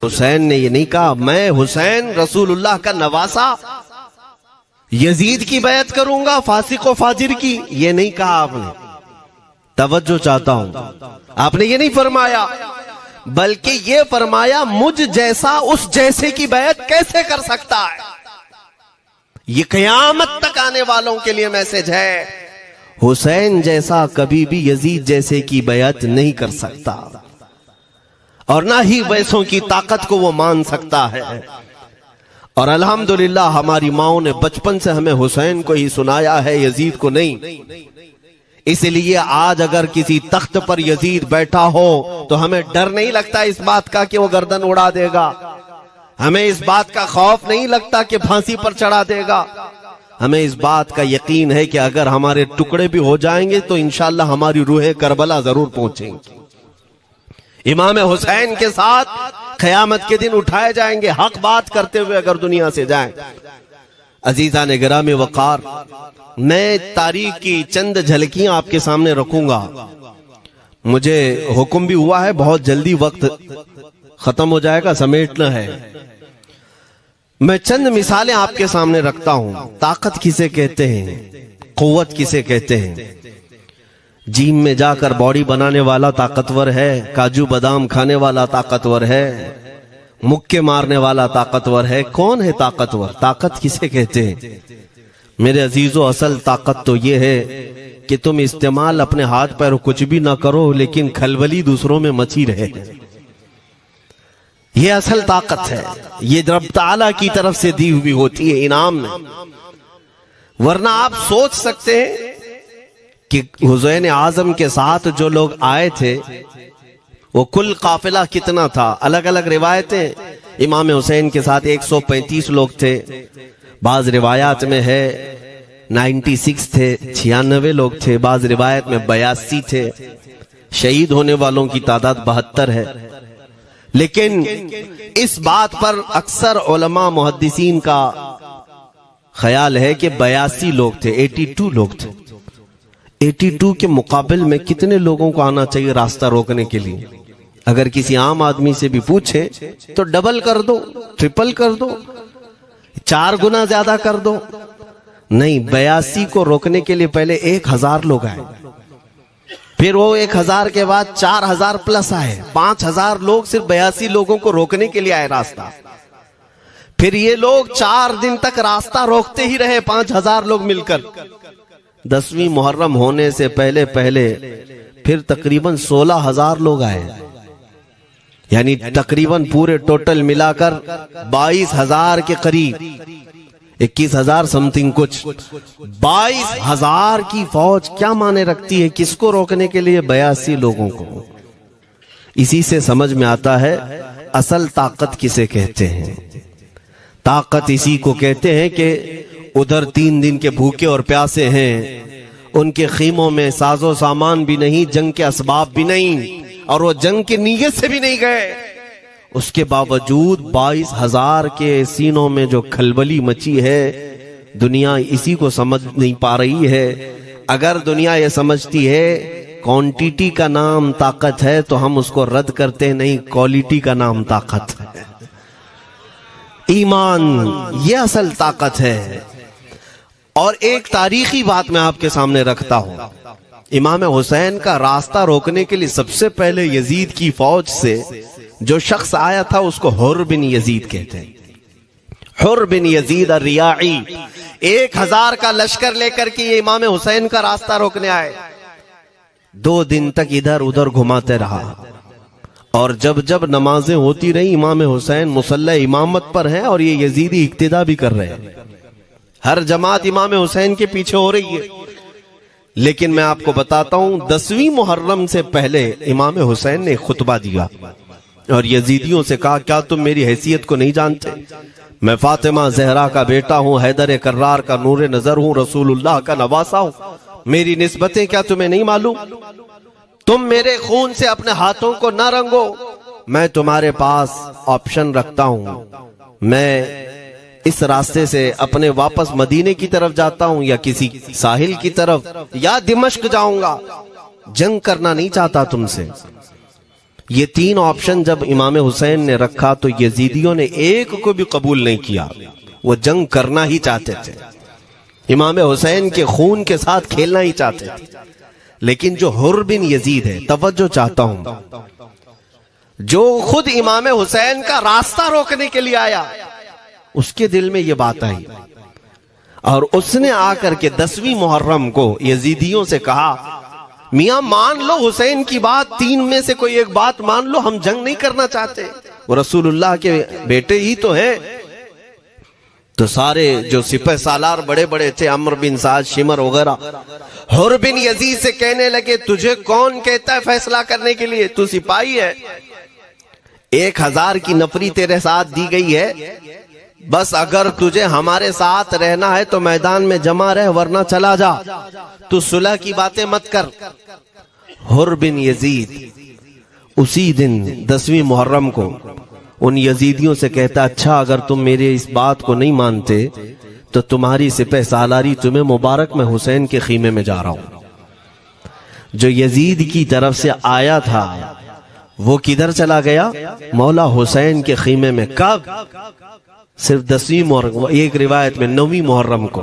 हुसैन ने ये नहीं कहा मैं हुसैन रसूलुल्लाह का नवासा यजीद की बैत करूंगा फासिक व फाजिर की, ये नहीं कहा आपने। तवज्जो चाहता हूं, आपने ये नहीं फरमाया, बल्कि ये फरमाया मुझ जैसा उस जैसे की बैत कैसे कर सकता है। ये कयामत तक आने वालों के लिए मैसेज है, हुसैन जैसा कभी भी यजीद जैसे की बैत नहीं कर सकता, और ना ही वैसों की ताकत को वो मान सकता है। और अल्हम्दुलिल्लाह हमारी माओं ने बचपन से हमें हुसैन को ही सुनाया है, यजीद को नहीं। इसलिए आज अगर किसी तख्त पर यजीद बैठा हो तो हमें डर नहीं लगता इस बात का कि वो गर्दन उड़ा देगा, हमें इस बात का खौफ नहीं लगता कि फांसी पर चढ़ा देगा। हमें इस बात का यकीन है कि अगर हमारे टुकड़े भी हो जाएंगे तो इंशाअल्लाह हमारी रूहें करबला जरूर पहुंचेंगी, इमाम हुसैन के साथ क़यामत के दिन उठाए जाएंगे, हक बात करते हुए अगर दुनिया से जाएं। अजीजा ने गिरामी वकार, मैं तारीख की चंद झलकियां आपके सामने रखूंगा। मुझे हुक्म भी हुआ है, बहुत जल्दी वक्त खत्म हो जाएगा, समेटना है। मैं चंद मिसालें आपके सामने रखता हूं। ताकत किसे कहते हैं, कुव्वत किसे कहते हैं। जिम में जाकर बॉडी बनाने वाला ताकतवर है, काजू बादाम खाने वाला ताकतवर है, मुक्के मारने वाला ताकतवर है। कौन है ताकतवर? ताकत किसे कहते हैं? मेरे अजीजों, असल ताकत तो ये है कि तुम इस्तेमाल अपने हाथ पैर कुछ भी ना करो, लेकिन खलबली दूसरों में मची रहे। ये असल ताकत है, ये रब ताला की तरफ से दी हुई होती है इनाम में। वरना आप सोच सकते हैं कि हुसैन आजम के साथ जो लोग आए थे वो कुल काफिला कितना था। अलग अलग रिवायतें, इमाम हुसैन के साथ 135 लोग थे, बाज रिवायात में है 96 थे, 96 लोग थे, बाज रिवायत में 82 थे। शहीद होने वालों की तादाद 72 है। लेकिन इस बात पर अक्सर उलमा मुहद्दिसीन का ख्याल है कि 82 लोग थे, 82 लोग थे। 82 के मुकाबिल में कितने लोगों को आना चाहिए रास्ता रोकने के लिए? अगर किसी आम आदमी से भी पूछे तो डबल कर दो, ट्रिपल कर दो, 4 गुना ज्यादा कर दो। नहीं, 82 को रोकने के लिए पहले 1000 लोग आए, फिर वो 1000 के बाद 4000 प्लस आए, 5000 लोग सिर्फ 82 लोगों को रोकने के लिए आए रास्ता। फिर ये लोग 4 दिन तक रास्ता रोकते ही रहे, 5000 लोग मिलकर। 10वीं मुहर्रम होने से पहले पहले फिर तकरीबन 16000 लोग आए, यानी तकरीबन पूरे टोटल मिलाकर 22000 के करीब, 21000 समथिंग कुछ। 22000 की फौज क्या माने रखती है किसको रोकने के लिए? 82 लोगों को। इसी से समझ में आता है असल ताकत किसे कहते हैं। ताकत इसी को कहते हैं कि उधर 3 दिन के भूखे और प्यासे हैं, उनके खीमों में साजो सामान भी नहीं, जंग के असबाब भी नहीं, और वो जंग की नीयत से भी नहीं गए। उसके बावजूद 22000 के सीनों में जो खलबली मची है, दुनिया इसी को समझ नहीं पा रही है। अगर दुनिया ये समझती है क्वांटिटी का नाम ताकत है तो हम उसको रद्द करते नहीं, क्वालिटी का नाम ताकत है। ईमान ये असल ताकत है। और एक तारीखी बात मैं आपके सामने रखता हूं। इमाम हुसैन का रास्ता रोकने के लिए सबसे पहले यजीद की फौज से जो शख्स आया था उसको हुर बिन यजीद कहते हैं। हुर बिन यजीद रियाई 1000 का लश्कर लेकर के ये इमाम हुसैन का रास्ता रोकने आए। 2 दिन तक इधर उधर घुमाते रहा, और जब जब नमाजें होती रही इमाम हुसैन मुसल्ला इमामत पर हैं और ये यजीदी इक्तिदा भी कर रहे हैं। हर जमात इमाम हुसैन के पीछे हो रही है। लेकिन मैं आपको बताता हूं, 10वीं मुहर्रम से पहले इमाम हुसैन ने खुतबा दिया और यजीदियों से कहा, क्या तुम मेरी हैसियत को नहीं जानते? मैं फातिमा जहरा का बेटा हूं, हैदर कर्रार का नूर नजर हूं, रसूलुल्लाह का नवासा हूं। मेरी निस्बतें क्या तुम्हें नहीं मालूम? तुम मेरे खून से अपने हाथों को ना रंगो। मैं तुम्हारे पास ऑप्शन रखता हूं, मैं इस रास्ते से अपने वापस मदीने की तरफ जाता हूं, या किसी साहिल की तरफ, या दिमश्क जाऊंगा। जंग करना नहीं चाहता तुमसे। ये तीन ऑप्शन जब इमाम हुसैन ने रखा तो यजीदियों ने एक को भी कबूल नहीं किया। वो जंग करना ही चाहते थे, इमाम हुसैन के खून के साथ खेलना ही चाहते थे। लेकिन जो हुर बिन यजीद है, तवज्जो चाहता हूं, जो खुद इमाम हुसैन का रास्ता रोकने के लिए आया, उसके दिल में यह बात आई और उसने आकर के 10वीं मुहर्रम को यजीदियों से कहा, मियां मान लो हुसैन की बात, तीन में से कोई एक बात मान लो, हम जंग नहीं करना चाहते, वो रसूलुल्लाह के बेटे ही तो हैं। तो सारे जो सिपह सालार बड़े बड़े थे, अमर बिन साद, शिमर वगैरह, हुर बिन यजीद से कहने लगे, तुझे कौन कहता है फैसला करने के लिए, तू सिपाही है, 1000 की नफरी तेरे साथ दी गई है, बस अगर तुझे हमारे साथ रहना है तो मैदान में जमा रह, वरना चला जा, तू सुलह की बातें मत कर। हुर बिन यजीद उसी दिन 10वीं मुहर्रम को उन यजीदियों से कहता, अच्छा अगर तुम मेरे इस बात को नहीं मानते तो तुम्हारी सिपह सालारी तुम्हें मुबारक, मैं हुसैन के खीमे में जा रहा हूं। जो यजीद की तरफ से आया था वो किधर चला गया? मौला हुसैन के खीमे में। कब? सिर्फ 10वीं मुहर्रम, एक रिवायत में 9वीं मुहर्रम को,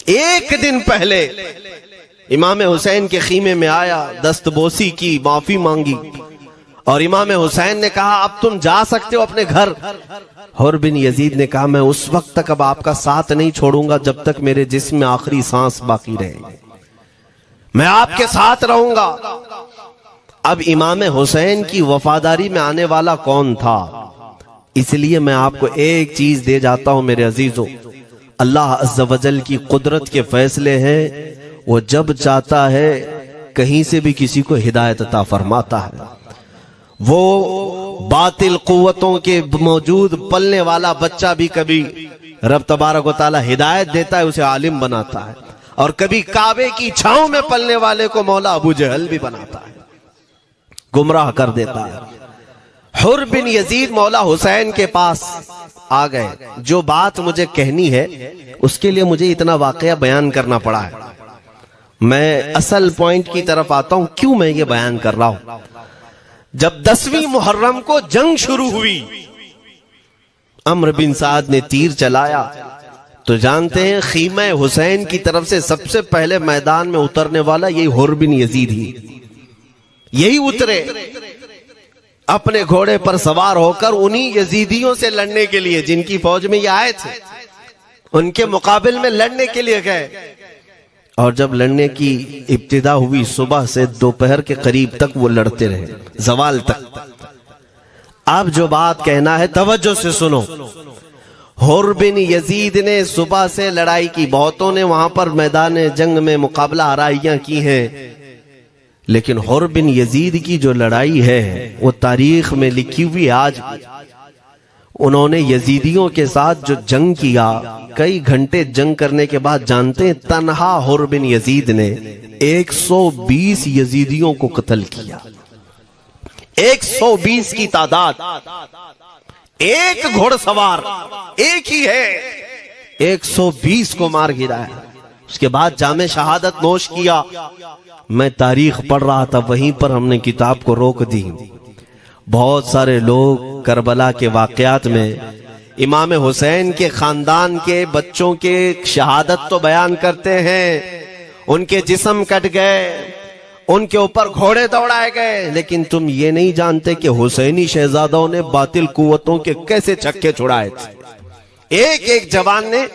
एक दिन पहले इमाम हुसैन के खीमे में आया, दस्तबोसी की, माफी मांगी और इमाम हुसैन ने कहा अब तुम जा सकते हो अपने घर। हुर बिन यजीद ने कहा मैं उस वक्त तक अब आपका साथ नहीं छोड़ूंगा जब तक मेरे जिस्म में आखिरी सांस बाकी रहे, मैं आपके साथ रहूंगा। अब इमाम हुसैन की वफादारी में आने वाला कौन था? इसलिए मैं आपको एक चीज दे जाता हूं मेरे अजीजों, अल्लाह अज़्ज़ व जल की कुदरत के फैसले हैं, वो जब चाहता है कहीं से भी किसी को हिदायत अता फरमाता है। वो बातिल कुव्वतों के मौजूद पलने वाला बच्चा भी कभी रब तबारक व तआला हिदायत देता है, उसे आलिम बनाता है, और कभी काबे की छांव में पलने वाले को मौला अबू जहल भी बनाता है, गुमराह कर देता है। हुर बिन यजीद मौला हुसैन के पास आ गए। जो बात मुझे कहनी है उसके लिए मुझे इतना वाकया बयान करना पड़ा है। मैं असल पॉइंट की तरफ आता हूं, क्यों मैं ये बयान कर रहा हूं। जब 10वीं मुहर्रम को जंग शुरू हुई, अम्र बिन साद ने तीर चलाया, तो जानते हैं खीमा हुसैन की तरफ से सबसे पहले मैदान में उतरने वाला यही हुर बिन यजीद ही, यही उतरे अपने घोड़े पर सवार होकर उन्हीं यजीदियों से लड़ने के लिए जिनकी फौज में ये आए थे, उनके मुकाबले में लड़ने के लिए गए। और जब लड़ने की इब्तिदा हुई, सुबह से दोपहर के करीब तक वो लड़ते रहे, जवाल तक। अब जो बात कहना है तवज्जो से सुनो। हुर बिन यजीद ने सुबह से लड़ाई की, बहुतों ने वहां पर मैदान जंग में मुकाबला आराइयां की हैं, लेकिन हुर बिन यजीद की जो लड़ाई है वो तारीख में लिखी हुई। आज उन्होंने यजीदियों के साथ जो जंग किया, कई घंटे जंग करने के बाद, जानते हैं तन्हा हुर बिन यजीद ने 120 यजीदियों को कत्ल किया। 120 की तादाद, एक घोड़सवार एक ही है, 120 को मार गिराया। उसके बाद जामे शहादत नोश किया। मैं तारीख पढ़ रहा था, वहीं पर हमने किताब को रोक दी। बहुत सारे लोग करबला के वाकयात में इमाम हुसैन के खानदान के बच्चों के शहादत तो बयान करते हैं, उनके जिस्म कट गए, उनके ऊपर घोड़े दौड़ाए गए, लेकिन तुम ये नहीं जानते कि हुसैनी शहजादों ने बातिल कुव्वतों के कैसे छक्के छुड़ाए थे। एक एक जवान ने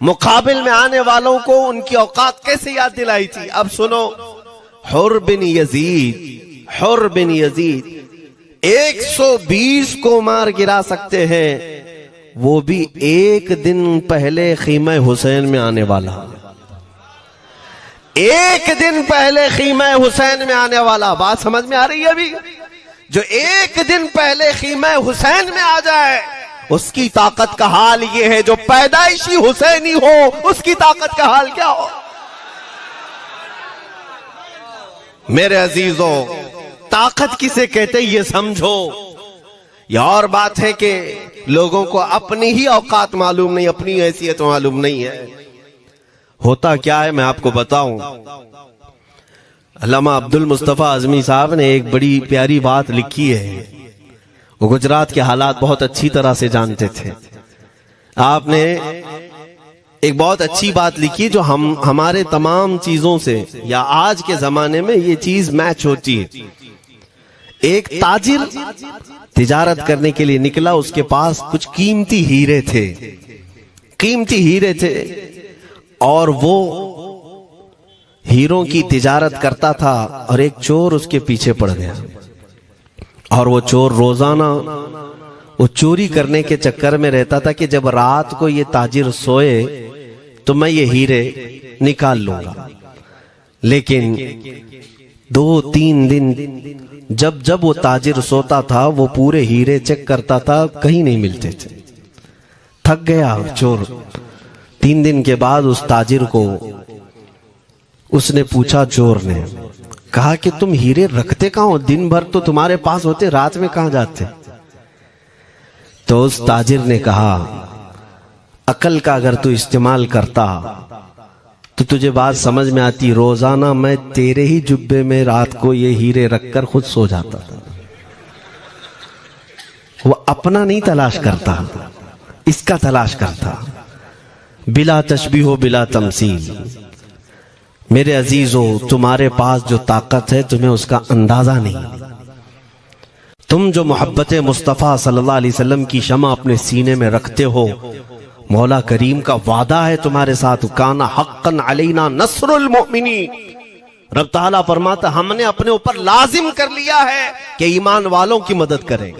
मुकाबिल में आने वालों को उनकी औकात कैसे याद दिलाई थी। अब सुनो, हुर बिन यजीद 120 को मार गिरा सकते हैं, वो भी एक दिन पहले खीमा हुसैन में आने वाला, एक दिन पहले खीमा हुसैन में आने वाला। बात समझ में आ रही है? अभी जो एक दिन पहले खीमा हुसैन में आ जाए, उसकी ताकत का हाल ये है, जो पैदाइशी हुसैनी हो उसकी ताकत का हाल क्या हो। मेरे अजीजों, ताकत किसे कहते ये समझो। यह और बात है कि लोगों को अपनी ही औकात मालूम नहीं, अपनी हैसियत मालूम नहीं है। होता क्या है मैं आपको बताऊं। अल्लामा अब्दुल मुस्तफ़ा आज़मी साहब ने एक बड़ी प्यारी बात लिखी है। वो गुजरात के हालात बहुत अच्छी तरह से जानते थे। आपने एक बहुत अच्छी बात लिखी जो हमारे तमाम चीजों से या आज के जमाने में ये चीज मैच होती है। एक ताजिर तिजारत करने के लिए निकला, उसके पास कुछ कीमती हीरे थे और वो हीरों की तिजारत करता था और एक चोर उसके पीछे पड़ गया और वो चोर रोजाना वो चोरी करने के चक्कर में रहता था कि जब रात को ये ताजिर सोए तो मैं ये हीरे निकाल लूंगा। लेकिन 2-3 दिन जब वो ताजिर सोता था वो पूरे हीरे चेक करता था, कहीं नहीं मिलते थे। थक गया चोर। 3 दिन के बाद उस ताजिर को उसने पूछा, चोर ने कहा कि तुम हीरे रखते कहां हो? दिन भर तो तुम्हारे पास होते, रात में कहां जाते? तो उस ताजिर ने कहा, अकल का अगर तू इस्तेमाल करता तो तुझे बात समझ में आती। रोजाना मैं तेरे ही जुब्बे में रात को ये हीरे रखकर खुद सो जाता था। वो अपना नहीं तलाश करता, इसका तलाश करता। बिला तशबीह बिला तमसील। मेरे अजीजों, तुम्हारे पास जो ताकत है तुम्हें उसका अंदाजा नहीं। तुम जो मोहब्बत मुस्तफ़ा सल्लल्लाहु अलैहि वसल्लम की शमा अपने सीने में रखते हो, मौला करीम का वादा है तुम्हारे साथ, काना हक्कन अलैना नस्रुल मुमिनीन। रब ताला फरमाता हमने अपने ऊपर लाजिम कर लिया है कि ईमान वालों की मदद करें।